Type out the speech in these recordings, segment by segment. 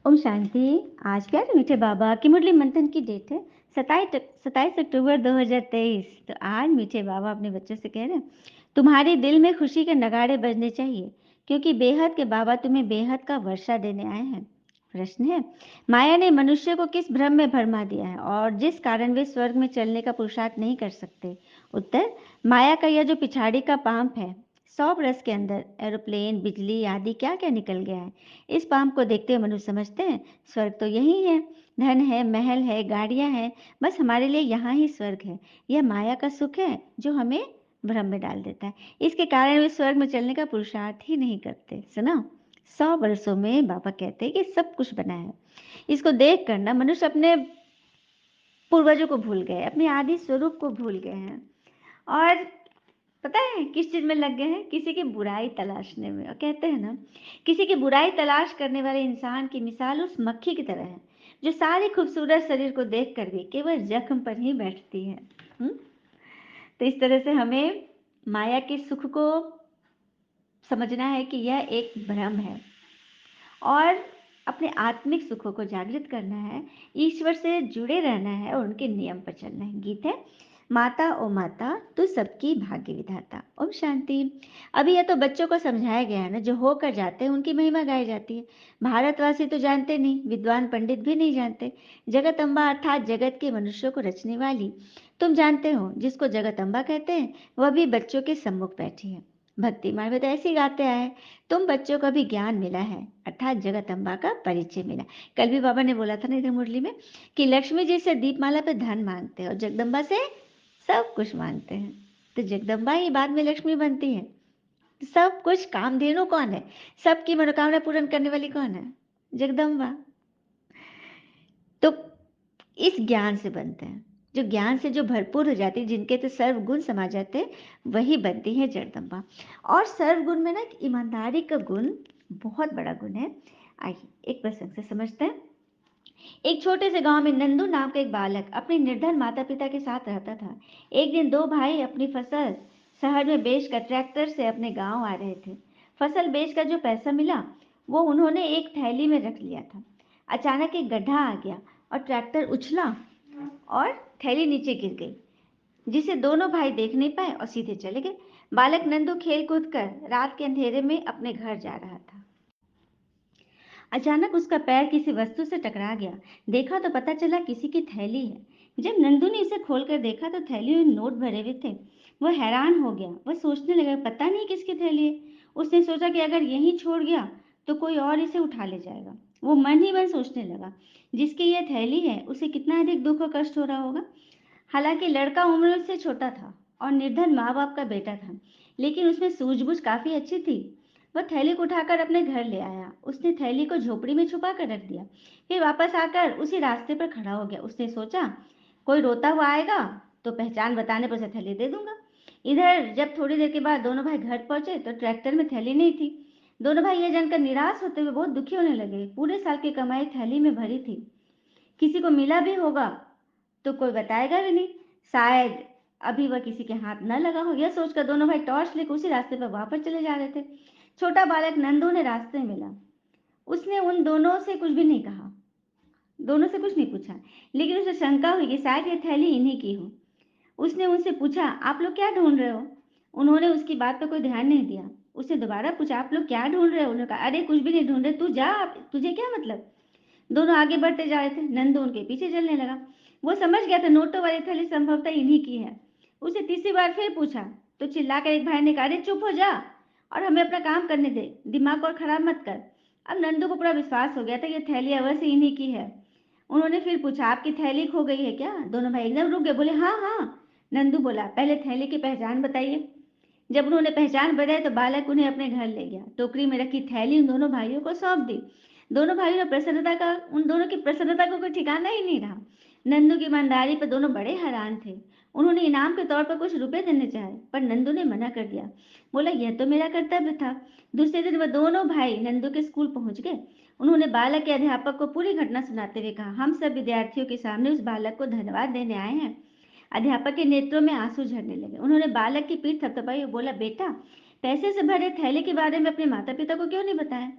ओम शांति। आज क्या है मीठे बाबा की मुरली मंथन की डेट है 27 अक्टूबर 2023। तो आज मीठे बाबा अपने बच्चों से कह रहे हैं तुम्हारे दिल में खुशी के नगाड़े बजने चाहिए, क्योंकि बेहद के बाबा तुम्हें बेहद का वर्षा देने आए हैं। प्रश्न है, माया ने मनुष्य को किस भ्रम में भरमा दिया है और जिस कारण वे स्वर्ग में चलने का पुरुषार्थ नहीं कर सकते। उत्तर, माया का यह जो पिछाड़ी का पांप है, 100 बरस के अंदर एरोप्लेन, बिजली आदि क्या क्या निकल गया है। इस पाम को देखते हुए मनुष्य समझते हैं स्वर्ग तो यही है, धन है, महल है, गाड़ियां हैं, बस हमारे लिए यहाँ ही स्वर्ग है। यह माया का सुख है जो हमें भ्रम में डाल देता है। इसके कारण वे स्वर्ग में चलने का पुरुषार्थ ही नहीं करते। सुना, 100 वर्षों में बाबा कहते हैं कि सब कुछ बना है। इसको देख कर ना मनुष्य अपने पूर्वजों को भूल गए, अपने आदि स्वरूप को भूल गए हैं और पता है किस चीज में लग गए हैं, किसी की बुराई तलाशने में। और कहते हैं ना, किसी की बुराई तलाश करने वाले इंसान की मिसाल उस मक्खी की तरह है जो सारे खूबसूरत शरीर को देख कर भी केवल जख्म पर ही बैठती है। तो इस तरह से हमें माया के सुख को समझना है कि यह एक भ्रम है और अपने आत्मिक सुखों को जागृत करना है, ईश्वर से जुड़े रहना है और उनके नियम पर चलना है। गीत है, माता ओ माता तू सबकी भाग्य विधाता। ओम शांति। अभी यह तो बच्चों को समझाया गया है ना, जो होकर जाते हैं उनकी महिमा गाई जाती है। भारतवासी तो जानते नहीं, विद्वान पंडित भी नहीं जानते। जगत अम्बा अर्थात जगत के मनुष्यों को रचने वाली तुम जानते हो, जिसको जगत अम्बा कहते हैं, वह भी बच्चों के सम्मुख बैठी है। भक्ति मार्ग में तो ऐसे ही गाते आए, तुम बच्चों को भी ज्ञान मिला है अर्थात जगत अम्बा का परिचय मिला। कल भी बाबा ने बोला था ना इधर मुरली में कि लक्ष्मी जी से दीपमाला पे धन मांगते हैं और जगदम्बा से सब कुछ मांगते हैं। तो जगदम्बा ही बाद में लक्ष्मी बनती है। तो सब कुछ कामधेनु कौन है, सबकी मनोकामना पूर्ण करने वाली कौन है, जगदम्बा। तो इस ज्ञान से बनते हैं, जो ज्ञान से जो भरपूर हो जाती है, जिनके तो सर्व गुण समा जाते हैं, वही बनती है जगदम्बा। और सर्व गुण में ना एक ईमानदारी का गुण बहुत बड़ा गुण है। आइए एक प्रसंग से समझते हैं। एक छोटे से गांव में नंदू नाम का एक बालक अपने निर्धन माता पिता के साथ रहता था। एक दिन दो भाई अपनी फसल शहर में बेचकर ट्रैक्टर से अपने गांव आ रहे थे। फसल बेचकर जो पैसा मिला वो उन्होंने एक थैली में रख लिया था। अचानक एक गड्ढा आ गया और ट्रैक्टर उछला और थैली नीचे गिर गई, जिसे दोनों भाई देख नहीं पाए और सीधे चले गए। बालक नंदू खेल कूद कर रात के अंधेरे में अपने घर जा रहा था। अचानक उसका पैर किसी वस्तु से टकरा गया। देखा तो पता चला किसी की थैली है। जब नंदू ने इसे खोलकर देखा तो थैली में नोट भरे हुए थे। वह हैरान हो गया। वह सोचने लगा पता नहीं किसकी थैली है। उसने सोचा कि अगर यहीं छोड़ गया तो कोई और इसे उठा ले जाएगा। वो मन ही मन सोचने लगा, जिसकी यह थैली है उसे कितना अधिक दुख और कष्ट हो रहा होगा। हालांकि लड़का उम्र से छोटा था और निर्धन माँ बाप का बेटा था, लेकिन उसमें सूझबूझ काफी अच्छी थी। वह थैली को उठाकर अपने घर ले आया। उसने थैली को झोपड़ी में छुपा कर रख दिया। फिर वापस आकर उसी रास्ते पर खड़ा हो गया। उसने सोचा कोई रोता हुआ आएगा तो पहचान बताने पर उसे थैली दे दूंगा। इधर जब थोड़ी देर के बाद दोनों भाई घर पहुंचे तो ट्रैक्टर में थैली नहीं थी। दोनों भाई यह जानकर निराश होते हुए बहुत दुखी होने लगे। पूरे साल की कमाई थैली में भरी थी, किसी को मिला भी होगा तो कोई बताएगा भी नहीं, शायद अभी वह किसी के हाथ न लगा हो। यह सोचकर दोनों भाई टॉर्च लेकर उसी रास्ते पर वापस चले जा रहे थे। छोटा बालक नंदू ने रास्ते में मिला। उसने उन दोनों से कुछ भी नहीं कहा, दोनों से कुछ नहीं पूछा, लेकिन उसे शंका हुई कि शायद यह थैली इन्हीं की हो। उसने उनसे पूछा आप लोग क्या ढूंढ रहे हो। उन्होंने उसकी बात पर कोई ध्यान नहीं दिया। उसने दोबारा पूछा आप लोग क्या ढूंढ रहे हो। उन्होंने कहा अरे कुछ भी नहीं ढूंढ रहे, तू जा, तुझे क्या मतलब। दोनों आगे बढ़ते जा रहे थे। नंदू उनके पीछे चलने लगा। वो समझ गया था नोटों वाली थैली संभवतः इन्हीं की है। उसे तीसरी बार फिर पूछा तो चिल्लाकर एक भाई ने कहा अरे चुप हो जा और हमें अपना काम करने दे, दिमाग और खराब मत कर। अब नंदू को पूरा विश्वास हो गया था ये थैली अवश्य इन्हीं की है। उन्होंने फिर पूछा आपकी थैली खो गई है क्या। दोनों भाई एकदम रुक गए, बोले हाँ हाँ। नंदू बोला पहले थैली की पहचान बताइए। जब उन्होंने पहचान बताई तो बालक उन्हें अपने घर ले गया। टोकरी में रखी थैली उन दोनों भाइयों को सौंप दी। दोनों भाइयों ने प्रसन्नता का उन दोनों की प्रसन्नता को कोई ठिकाना ही नहीं रहा। नंदू की ईमानदारी पर दोनों बड़े हैरान थे। उन्होंने इनाम के तौर पर कुछ रुपए देने चाहे, पर नंदू ने मना कर दिया। बोला यह तो मेरा कर्तव्य था। दूसरे दिन वह दोनों भाई नंदू के स्कूल पहुंच गए। उन्होंने बालक के अध्यापक को पूरी घटना सुनाते हुए कहा हम सब विद्यार्थियों के सामने उस बालक को धन्यवाद देने आए हैं। अध्यापक के नेत्रों में आंसू झरने लगे। उन्होंने बालक की पीठ थपथपाई और बोला बेटा, पैसे से भरे थैले के बारे में अपने माता पिता को क्यों नहीं बताया।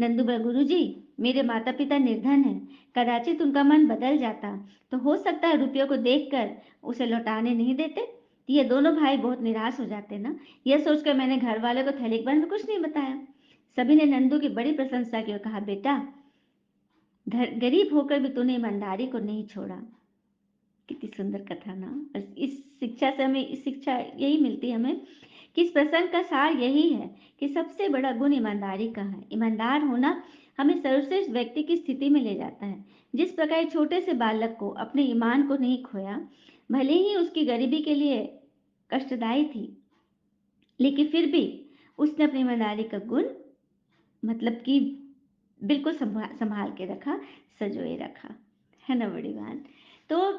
नंदू बोला, गुरुजी, मेरे माता पिता निर्धन हैं, कदाचित उनका मन बदल जाता तो हो सकता है रुपयों को देखकर उसे लौटाने नहीं देते। ये दोनों भाई बहुत निराश हो जाते ना। यह सोचकर मैंने घर वालों को थैली के बारे में कुछ नहीं बताया। सभी ने नंदू की बड़ी प्रशंसा की और कहा, बेटा, गरीब होकर भी तूने ईमानदारी को नहीं छोड़ा। कितनी सुंदर कथा ना। और इस शिक्षा से हमें इस शिक्षा यही मिलती है हमें कि इस प्रसंग का सार यही है कि सबसे बड़ा गुण ईमानदारी का है। ईमानदार होना हमें सर्वश्रेष्ठ व्यक्ति की स्थिति में ले जाता है। जिस प्रकार छोटे से बालक को अपने ईमान को नहीं खोया, भले ही उसकी गरीबी के लिए कष्टदायी थी, लेकिन फिर भी उसने अपनी ईमानदारी का गुण मतलब कि बिल्कुल संभाल के रखा, सजोए रखा, है ना बड़ी बात। तो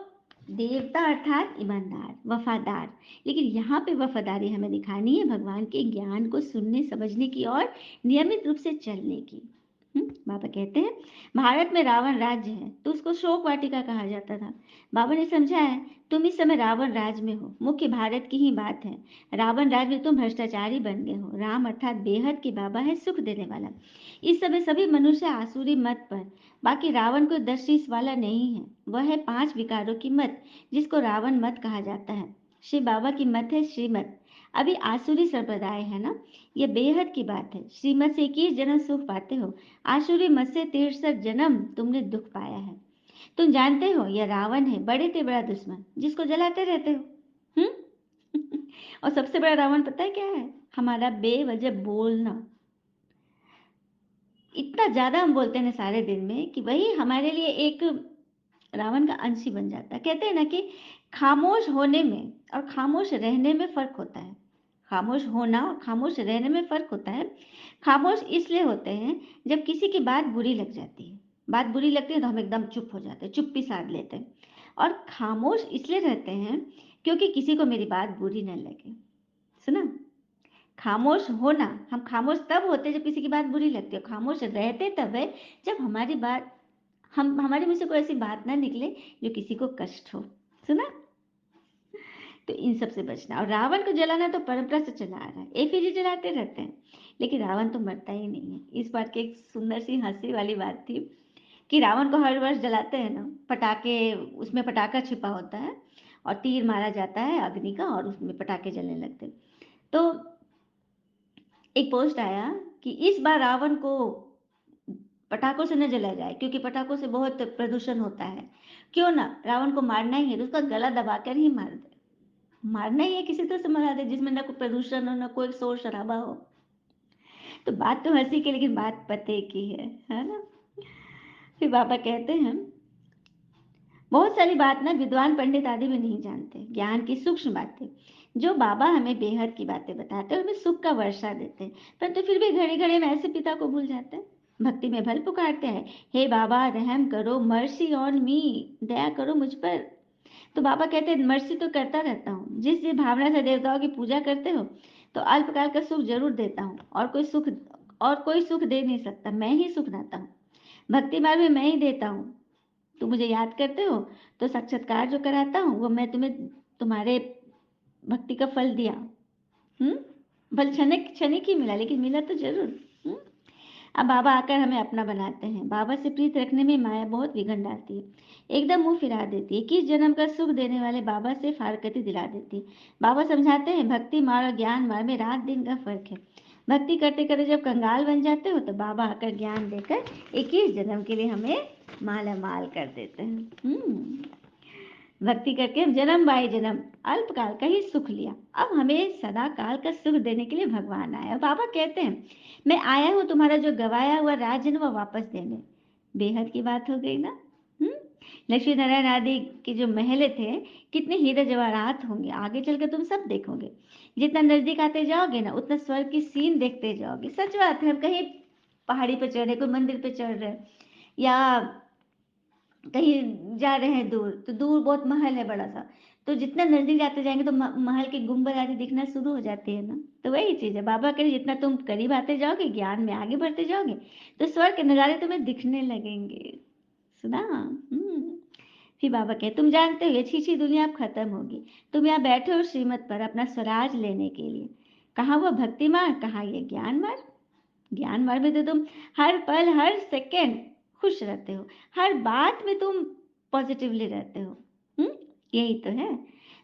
देवता अर्थात ईमानदार, वफादार, लेकिन यहाँ पे वफादारी हमें दिखानी है भगवान के ज्ञान को सुनने समझने की और नियमित रूप से चलने की। बाबा कहते हैं, भारत में रावण राज्य है तो उसको शोक वाटिका कहा जाता था। बाबा ने समझा है, तुम इस समय रावण राज में हो। मुख्य भारत की ही बात है। रावण राज में तुम भ्रष्टाचारी बन गए हो। राम अर्थात बेहद के बाबा है, सुख देने वाला। इस समय सभी मनुष्य आसुरी मत पर, बाकी रावण कोई 10 शीश वाला नहीं है। वह है 5 विकारों की मत, जिसको रावण मत कहा जाता है। श्री बाबा की मत है श्रीमत। अभी आसुरी संप्रदाय है ना, यह बेहद की बात है। श्रीमत से 21 जन्म सुख पाते हो, आसुरी मत से 63 जन्म तुमने दुख पाया है। तुम जानते हो यह रावण है, बड़े से बड़ा दुश्मन, जिसको जलाते रहते हो। और सबसे बड़ा रावण पता है क्या है? हमारा बेवजह बोलना। इतना ज्यादा हम बोलते हैं सारे दिन में कि वही हमारे लिए एक रावण का अंश ही बन जाता है। कहते हैं ना कि खामोश होने में और खामोश रहने में फर्क होता है। खामोश होना और खामोश रहने में फर्क होता है। खामोश इसलिए होते हैं जब किसी की बात बुरी लग जाती है। बात बुरी लगती है तो हम एकदम चुप हो जाते हैं, चुप्पी साध लेते हैं। और खामोश इसलिए रहते हैं क्योंकि किसी को मेरी बात बुरी न लगे। सुना? खामोश होना, हम खामोश तब होते हैं जब किसी की बात बुरी लगती है। खामोश रहते तब है जब हमारी बात, हम हमारे मुंह से कोई ऐसी बात ना निकले जो किसी को कष्ट हो। सुना? तो इन सब से बचना। और रावण को जलाना तो परंपरा से चला आ रहा है, एफिजी जलाते रहते हैं, लेकिन रावण तो मरता ही नहीं है। इस बार की एक सुंदर सी हंसी वाली बात थी कि रावण को हर वर्ष जलाते हैं ना, पटाखे, उसमें पटाखा छिपा होता है और तीर मारा जाता है अग्नि का और उसमें पटाखे जलने लगते हैं। तो एक पोस्ट आया कि इस बार रावण को पटाखों से न जला जाए क्योंकि पटाखों से बहुत प्रदूषण होता है। क्यों ना रावण को मारना ही है तो उसका गला दबाकर ही मार दे। मारना ही है, किसी तरह से मरा दे जिसमें ना कोई प्रदूषण हो, ना कोई शोर शराबा हो। तो बात तो हंसी की, लेकिन बात पते की है ना। फिर बाबा कहते हैं, बहुत सारी बात ना विद्वान पंडित आदि भी नहीं जानते, ज्ञान की सूक्ष्म बातें जो बाबा हमें बेहद की बातें बताते हैं, हमें सुख का वर्षा देते हैं, परंतु फिर भी घड़ी घड़ी में ऐसे पिता को भूल जाते हैं। भक्ति में भल पुकारते हैं, हे बाबा रहम करो, मर्सी ऑन मी, दया करो मुझ पर। तो बाबा कहते हैं, मर्सी तो करता रहता हूँ। जिस जिस भावना से देवताओं की पूजा करते हो तो अल्पकाल का सुख जरूर देता हूँ, और कोई सुख दे नहीं सकता, मैं ही सुख देता हूँ। भक्ति मार्ग में मैं ही देता हूँ। तुम मुझे याद करते हो तो साक्षात्कार जो कराता हूँ वो मैं तुम्हें तुम्हारे भक्ति का फल दिया। हम्म फल क्षणिक क्षणिक ही मिला, लेकिन मिला तो जरूर। हम्म अब बाबा आकर हमें अपना बनाते हैं। बाबा से प्रीत रखने में माया बहुत विघन डालती है, एकदम मुंह फिरा देती है। किस जन्म का सुख देने वाले बाबा से फारकती दिला देती है। बाबा समझाते हैं, भक्ति मार्ग और ज्ञान मार्ग में रात दिन का फर्क है। भक्ति करते करते जब कंगाल बन जाते हो तो बाबा आकर ज्ञान देकर 21 जन्म के लिए हमें माला माल कर देते हैं। भक्ति करके हम जन्म बाय जन्म अल्पकाल का ही सुख लिया, अब हमें सदा काल का सुख देने के लिए भगवान आया। बाबा कहते हैं, मैं आया हूँ तुम्हारा जो गवाया हुआ राज्य न वो वापस देने। बेहद की बात हो गई ना। हम्म लक्ष्मी नारायण आदि के जो महल थे, कितने हीरे जवाहरात होंगे, आगे चल के तुम सब देखोगे। जितना नजदीक आते जाओगे ना उतना स्वर्ग की सीन देखते जाओगे। सच बात है, हम कहीं पहाड़ी पे चढ़ रहे, कोई मंदिर पे चढ़ रहे, या कहीं जा रहे हैं दूर, तो दूर बहुत महल है बड़ा सा, तो जितना नजदीक जाते जाएंगे तो महल के गुंबद आदि दिखना शुरू हो जाती है ना। तो वही चीज है, बाबा कह रहे जितना तुम करीब आते जाओगे, ज्ञान में आगे बढ़ते जाओगे, तो स्वर्ग के नजारे तुम्हें दिखने लगेंगे। सुना? फिर बाबा कहे, तुम जानते हो ये छीछी दुनिया अब खत्म होगी। तुम यहाँ बैठे हो श्रीमत पर अपना स्वराज लेने के लिए। कहाँ वो भक्ति मार्ग, कहाँ ये ज्ञान मार्ग। ज्ञान मार्ग में तो तुम हर पल, हर सेकंड खुश रहते हो, हर बात में तुम पॉजिटिवली रहते हो। हुँ? यही तो है।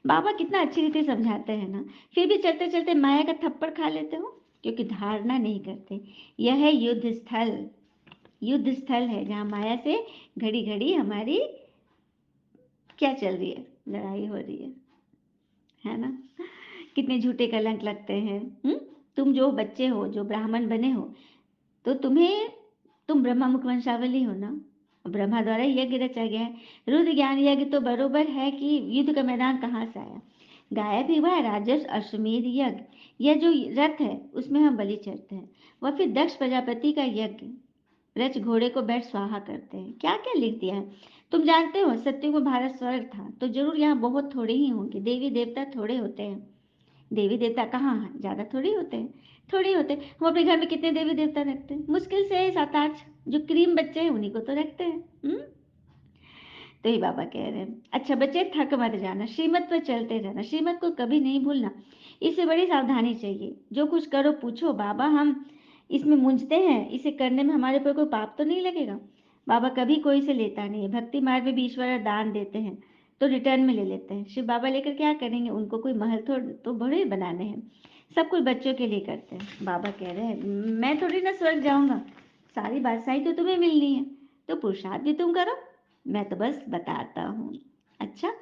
बाबा कितना अच्छी रीति समझाते हैं ना, फिर भी चलते-चलते माया का थप्पड़ खा लेते हो, क्योंकि धारणा नहीं करते। यह है युद्ध स्थल, युद्ध स्थल है जहाँ माया से घड़ी-घड़ी हमारी क्या चल रही है? लड़ाई हो रही है ना? कितने झूठे कलंक लगते हैं। तुम जो बच्चे हो, जो ब्राह्मण बने हो, तो तुम ब्रह्मा मुख वंशावली हो ना। ब्रह्मा द्वारा यज्ञ रचा गया है। रुद्र ज्ञान यज्ञ तो बरोबर है कि युद्ध का मैदान कहाँ से आया। गायब ही हुआ है राजस अश्वमेध यज्ञ। यह जो रथ है उसमें हम बलि चढ़ते हैं। वह फिर दक्ष प्रजापति का यज्ञ, रच घोड़े को बैठ स्वाहा करते हैं। क्या क्या लिख दिया है। तुम जानते हो सत्युग में भारत स्वर्ग था, तो जरूर यहाँ बहुत थोड़े ही होंगे। देवी देवता थोड़े होते हैं। देवी देवता कहाँ हैं? ज्यादा थोड़ी होते हैं, थोड़ी होते हैं। हम अपने घर में कितने देवी देवता रखते हैं? मुश्किल से 7-8। जो क्रीम बच्चे हैं उन्हीं को तो रखते हैं। तो ये बाबा कह रहे हैं, अच्छा बच्चे थक मत जाना, श्रीमत पर चलते रहना, श्रीमत को कभी नहीं भूलना। इससे बड़ी सावधानी चाहिए। जो कुछ करो पूछो, बाबा हम इसमें मूंझते हैं, इसे करने में हमारे पर कोई पाप तो नहीं लगेगा। बाबा कभी कोई से लेता नहीं है। भक्ति मार्ग में भी ईश्वर दान देते हैं तो रिटर्न में ले लेते हैं। शिव बाबा लेकर क्या करेंगे? उनको कोई महल तो बड़े बनाने हैं। सब कुछ बच्चों के लिए करते हैं। बाबा कह रहे हैं मैं थोड़ी ना स्वर्ग जाऊंगा, सारी बादशाही तो तुम्हें मिलनी है, तो पुरुषार्थ भी तुम करो, मैं तो बस बताता हूँ। अच्छा,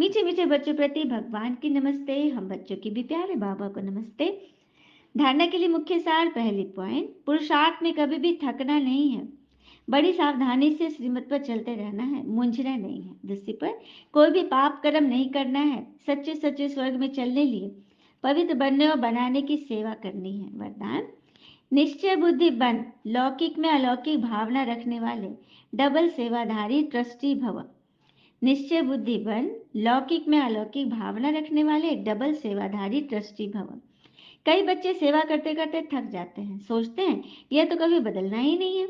मीठे मीठे बच्चों प्रति भगवान की नमस्ते। हम बच्चों की भी प्यारे बाबा को नमस्ते। धारणा के लिए मुख्य सार, पहली पॉइंट, पुरुषार्थ में कभी भी थकना नहीं है, बड़ी सावधानी से श्रीमत पर चलते रहना है, मूंझना नहीं है। दूसरी पर, कोई भी पाप कर्म नहीं करना है, सच्चे सच्चे स्वर्ग में चलने लिए पवित्र बनने और बनाने की सेवा करनी है। वरदान, निश्चय बुद्धि बन, लौकिक में अलौकिक भावना रखने वाले डबल सेवाधारी ट्रस्टी भव। निश्चय बुद्धि बन, लौकिक में अलौकिक भावना रखने वाले डबल सेवाधारी ट्रस्टी भव। कई बच्चे सेवा करते करते थक जाते हैं, सोचते हैं यह तो कभी बदलना ही नहीं है।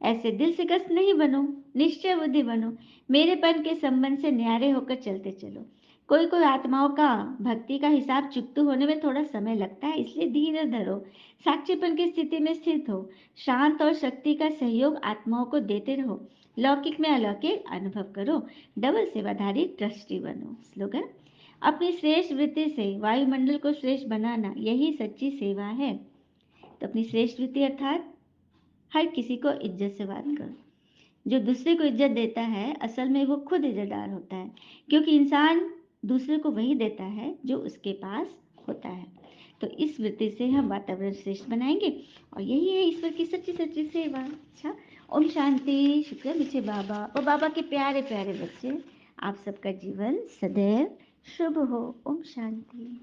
ऐसे दिल से कष्ट नहीं बनो, निश्चय बुद्धि बनो। मेरेपन के संबंध से न्यारे होकर चलते चलो। कोई कोई आत्माओं का भक्ति का हिसाब चुकते होने में थोड़ा समय लगता है, इसलिए धीरज धरो, साक्षीपन की स्थिति में स्थित हो, शांत और शक्ति का सहयोग आत्माओं को देते रहो, लौकिक में अलौकिक अनुभव करो, डबल सेवाधारी ट्रस्टी बनो। स्लोगन, अपनी श्रेष्ठ वृत्ति से वायुमंडल को श्रेष्ठ बनाना यही सच्ची सेवा है। तो अपनी श्रेष्ठ वृत्ति अर्थात हर किसी को इज्जत से बात करो। जो दूसरे को इज्जत देता है असल में वो खुद इज्जतदार होता है, क्योंकि इंसान दूसरे को वही देता है जो उसके पास होता है। तो इस वृत्ति से हम वातावरण श्रेष्ठ बनाएंगे और यही है ईश्वर की सच्ची सच्ची सेवा। अच्छा, ओम शांति। शुक्र मीठे बाबा और बाबा के प्यारे प्यारे बच्चे, आप सबका जीवन सदैव शुभ हो। ओम शांति।